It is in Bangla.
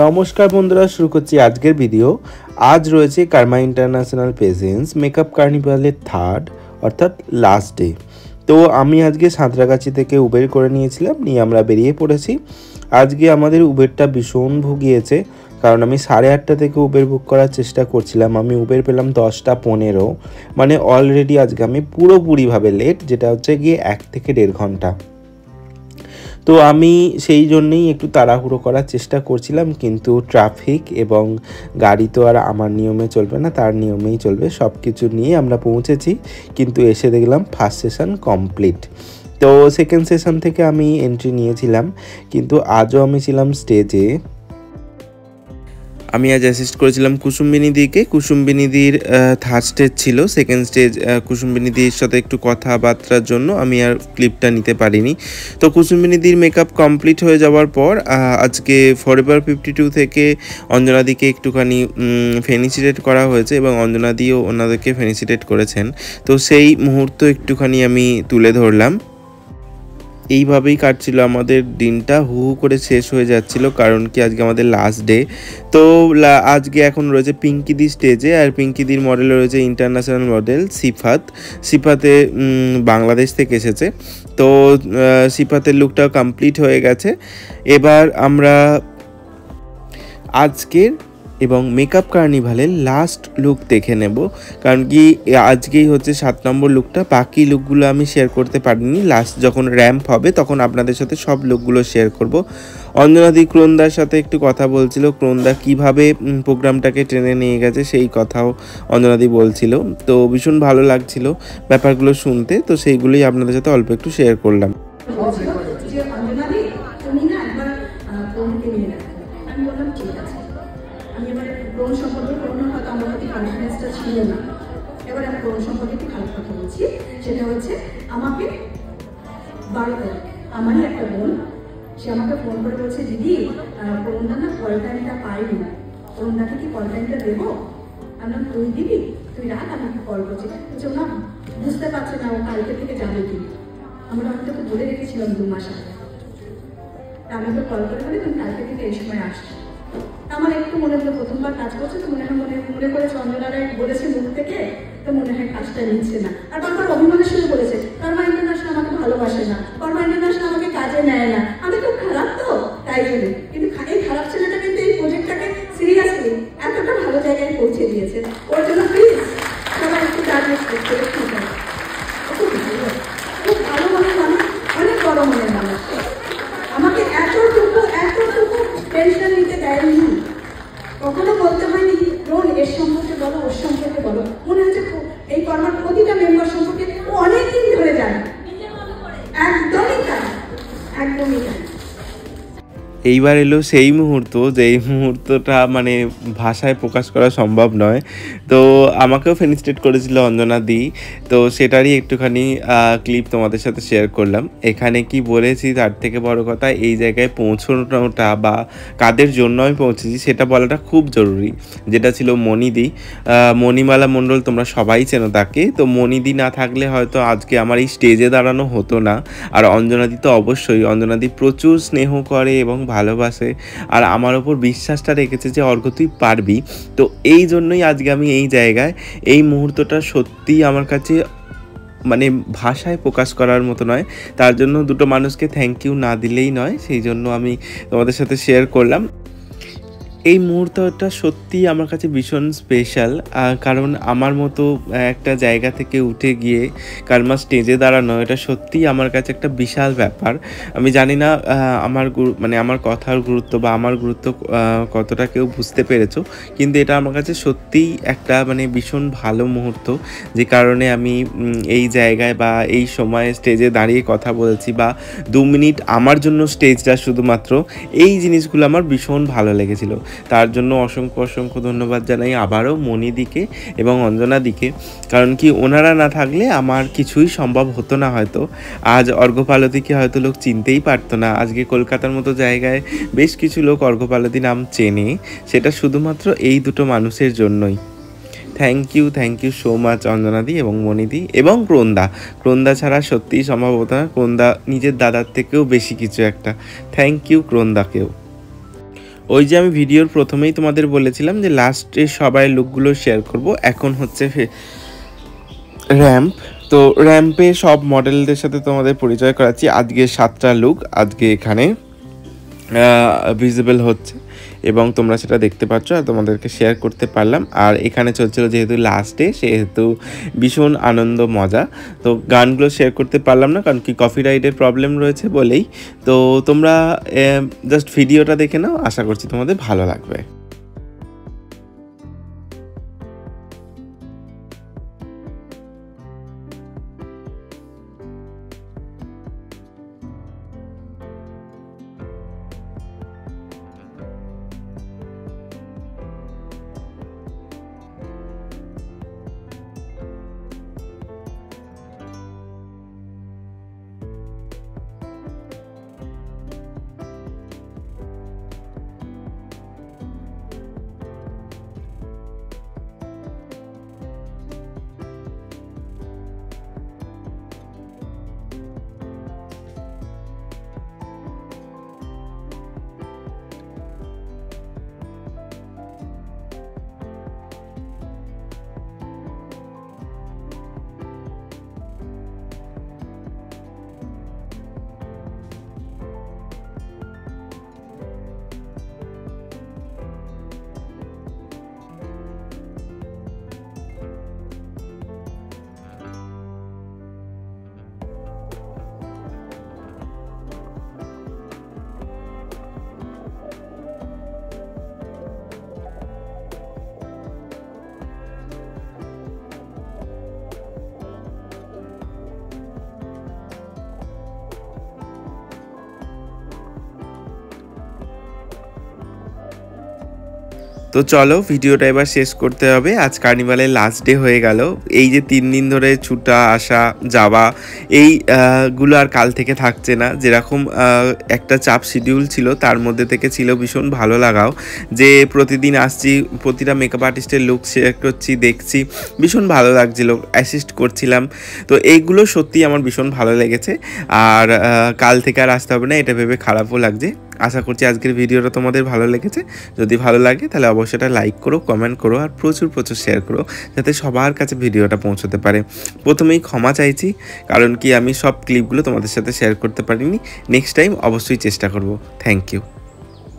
নমস্কার বন্ধুরা, শুরু করছি আজকের ভিডিও। আজ রয়েছে Karma international peasants makeup কার্নিভালের third অর্থাৎ লাস্ট ডে। তো আমি আজকে সাঁতরাগাছি থেকে উবের করে নিয়েছিলাম, নিয়ে আমরা বেরিয়ে পড়েছি। আজকে আমাদের উবেরটা ভীষণ ভুগিয়েছে, কারণ আমি 8:30 থেকে উবের বুক করার চেষ্টা করছিলাম। আমি উবের পেলাম 10:15, মানে অলরেডি আজকে আমি পুরোপুরিভাবে লেট, যেটা হচ্ছে গিয়ে 1 থেকে 1.5 ঘন্টা। তো আমি সেই জন্যেই একটু তাড়াহুড়ো করার চেষ্টা করছিলাম, কিন্তু ট্রাফিক এবং গাড়ি তো আর আমার নিয়মে চলবে না, তার নিয়মেই চলবে। সব কিছু নিয়ে আমরা পৌঁছেছি, কিন্তু এসে দেখলাম ফার্স্ট সেশন কমপ্লিট। তো সেকেন্ড সেশন থেকে আমি এন্ট্রি নিয়েছিলাম, কিন্তু আজও আমি ছিলাম স্টেজে। আমি আজ অ্যাসিস্ট করেছিলাম কুসুম্বিনীদিকে। কুসুম্বিনীদির থার্ড স্টেজ ছিল। সেকেন্ড স্টেজ কুসুম্বিনীদির সাথে একটু কথাবার্তার জন্য আমি আর ক্লিপটা নিতে পারিনি। তো কুসুম্বিনীদির মেকআপ কমপ্লিট হয়ে যাওয়ার পর আজকে ফরএভার 52 থেকে অঞ্জনাদিকে একটুখানি ফেনিসিটেট করা হয়েছে, এবং অঞ্জনাদিও ওনাদেরকে ফেনিসিটেট করেছেন। তো সেই মুহূর্ত একটুখানি আমি তুলে ধরলাম। এইভাবেই কাটছিল আমাদের দিনটা, হু হু করে শেষ হয়ে যাচ্ছিল, কারণ কি আজকে আমাদের লাস্ট ডে। তো আজকে এখন রয়েছে পিঙ্কিদি স্টেজে, আর পিঙ্কিদির মডেল রয়েছে ইন্টারন্যাশনাল মডেল সিফাতে বাংলাদেশ থেকে এসেছে। তো সিফাতের লুকটা কমপ্লিট হয়ে গেছে। এবার আমরা আজকের এবং মেকআপ কার্নিভালের লাস্ট লুক দেখে নেব, কারণ কি আজকেই হচ্ছে 7 নম্বর লুকটা। বাকি লুকগুলো আমি শেয়ার করতে পারিনি, লাস্ট যখন র্যাম্প হবে তখন আপনাদের সাথে সব লুকগুলো শেয়ার করব। অঞ্জনাদি ক্রোনদার সাথে একটু কথা বলছিল, ক্রোনদা কীভাবে প্রোগ্রামটাকে টেনে নিয়ে গেছে সেই কথাও অঞ্জনাদি বলছিল। তো ভীষণ ভালো লাগছিল ব্যাপারগুলো শুনতে, তো সেইগুলোই আপনাদের সাথে অল্প একটু শেয়ার করলাম। আমি এবারে ব্রণ সম্পর্কে কোনো হয়তো আমার প্রতি কনফিডেন্সটা ছিল না। এবার আমি ব্রণ সম্পর্কে একটু খারাপ কথা বলছি, সেটা হচ্ছে আমাকে 12 তারিখ আমারই একটা বোন, সে আমাকে ফোন করে বলছে, দিদি ব্রণটা না কল টাইমটা পাইনি, ব্রণটাকে কি কল টাইমটা দেবো? আমি তুই দিবি, তুই রাখ, আমি কল করছি। বলছে না, বুঝতে পারছে না ও কালকে থেকে যাবে কি। আমরা আমি তোকে বলে রেখেছিলাম 2 মাস আগে। আমি তো কল করে বলি তুমি কালকে থেকে এই সময় আসছো। আমার একটু মনে হলো প্রথমবার কাজ করছে, তো মনে করে চন্দ্রনারায়ণ বলেছে মুখ থেকে, তো মনে হয় কাজটা নিচ্ছে না। আর বারবার অভিমানের সঙ্গে বলেছে কর্মা ইন্টারন্যাশনাল আমাকে ভালোবাসে না, কর্মা ইন্টারন্যাশনাল আমাকে কাজে নেয় না, আমি খুব খারাপ তো তাই জন্য। কিন্তু এই খারাপ ছেলেটা কিন্তু এই প্রজেক্টটাকে সিরিয়াসলি এতটা ভালো জায়গায় পৌঁছে দিয়েছে। ওর জন্য প্লিজ সবাই একটু জানিয়ে খুব ভালো মনের মানুষ, অনেক বড় মনের মানুষ। আমাকে এতটুকু টেনশন নিতে দেয়নি, কখনো বলতে হয়নি রোল এর সম্পর্কে বলো, ওর সম্পর্কে বলো। মনে হচ্ছে এই কর্মার প্রতিটা মেম্বার সম্পর্কে ও অনেকদিন ধরে জানে। একদমই তাই, একদমই তাই। এইবার এলো সেই মুহূর্ত, যেই মুহূর্তটা মানে ভাষায় প্রকাশ করা সম্ভব নয়। তো আমাকেও ফেনিস্টেট করেছিল অঞ্জনাদি, তো সেটারই একটুখানি ক্লিপ তোমাদের সাথে শেয়ার করলাম। এখানে কি বলেছি তার থেকে বড় কথা, এই জায়গায় পৌঁছানোটা বা কাদের জন্য আমি পৌঁছেছি সেটা বলাটা খুব জরুরি। যেটা ছিল মণিদি, মণিমালা মণ্ডল, তোমরা সবাই চেনো তাকে। তো মণিদি না থাকলে হয়তো আজকে আমার এই স্টেজে দাঁড়ানো হতো না। আর অঞ্জনাদি তো অবশ্যই, অঞ্জনাদি প্রচুর স্নেহ করে এবং ভালোবাসে, আর আমার ওপর বিশ্বাসটা রেখেছে যে অর্ঘ্য তুই পারবি। তো এই জন্যই আজকে আমি এই জায়গায়, এই মুহূর্তটা সত্যিই আমার কাছে মানে ভাষায় প্রকাশ করার মতো নয়। তার জন্য দুটো মানুষকে থ্যাংক ইউ না দিলেই নয়, সেই জন্য আমি তোমাদের সাথে শেয়ার করলাম। এই মুহূর্তটা সত্যিই আমার কাছে ভীষণ স্পেশাল, কারণ আমার মতো একটা জায়গা থেকে উঠে গিয়ে কার্মা স্টেজে দাঁড়ানো, এটা সত্যিই আমার কাছে একটা বিশাল ব্যাপার। আমি জানি না আমার কথার গুরুত্ব বা আমার গুরুত্ব কতটা কেউ বুঝতে পেরেছো, কিন্তু এটা আমার কাছে সত্যিই একটা ভীষণ ভালো মুহূর্ত, যে কারণে আমি এই জায়গায় বা এই সময়ে স্টেজে দাঁড়িয়ে কথা বলেছি, বা 2 মিনিট আমার জন্য স্টেজটা শুধুমাত্র, এই জিনিসগুলো আমার ভীষণ ভালো লেগেছিলো। তার জন্য অসংখ্য ধন্যবাদ জানাই আবারও মণিদিকে এবং অঞ্জনাদিকে, কারণ কি ওনারা না থাকলে আমার কিছুই সম্ভব হতো না। হয়তো আজ অর্ঘ্যপালতিকে হয়তো লোক চিনতেই পারতো না। আজকে কলকাতার মতো জায়গায় বেশ কিছু লোক অর্ঘ্যপালতি নাম চেনে, সেটা শুধুমাত্র এই দুটো মানুষের জন্যই। থ্যাংক ইউ সো মাচ অঞ্জনাদি এবং মণিদি এবং ক্রোনদা ছাড়া সত্যিই সম্ভব হতো না। ক্রোনদা নিজের দাদার থেকেও বেশি কিছু একটা। থ্যাংক ইউ ক্রোনদাকেও। ওই যে আমি ভিডিওর প্রথমেই তোমাদের বলেছিলাম যে লাস্টে সবাই লুকগুলো শেয়ার করব। এখন হচ্ছে র্যাম্প। তো র্যাম্পে সব মডেলদের সাথে তোমাদের পরিচয় করাচ্ছি। আজকে 7টা লুক আজকে এখানে ভিজিবল হচ্ছে এবং তোমরা সেটা দেখতে পাচ্ছ আর তোমাদেরকে শেয়ার করতে পারলাম। আর এখানে চলছিল যেহেতু লাস্ট ডে, সেহেতু ভীষণ আনন্দ মজা। তো গানগুলো শেয়ার করতে পারলাম না কারণ কি কপিরাইটের প্রবলেম রয়েছে বলেই। তো তোমরা জাস্ট ভিডিওটা দেখে নাও, আশা করছি তোমাদের ভালো লাগবে। তো চলো ভিডিওটা এবার শেষ করতে হবে। আজ কার্নিভালের লাস্ট ডে হয়ে গেল। এই যে 3 দিন ধরে ছুটা আসা যাওয়া এই গুলো আর কাল থেকে থাকছে না। যেরকম একটা চাপ শিডিউল ছিল তার মধ্যে থেকে ছিল ভীষণ ভালো লাগাও, যে প্রতিদিন আসছি, প্রতিটা মেকআপ আর্টিস্টের লুক শেয়ার করছি, দেখছি, ভীষণ ভালো লাগছিল, অ্যাসিস্ট করছিলাম। তো এইগুলো সত্যি আমার ভীষণ ভালো লেগেছে। আর কাল থেকে আর আসতে হবে না, এটা ভেবে খারাপও লাগছে। আশা করছি আজকের ভিডিওটা তোমাদের ভালো লেগেছে। যদি ভালো লাগে তাহলে অবশ্যই এটা লাইক করো, কমেন্ট করো আর প্রচুর শেয়ার করো, যাতে সবার কাছে ভিডিওটা পৌঁছতে পারে। প্রথমেই ক্ষমা চাইছি, কারণ কি আমি সব ক্লিপগুলো তোমাদের সাথে শেয়ার করতে পারিনি। নেক্সট টাইম অবশ্যই চেষ্টা করব। Thank you.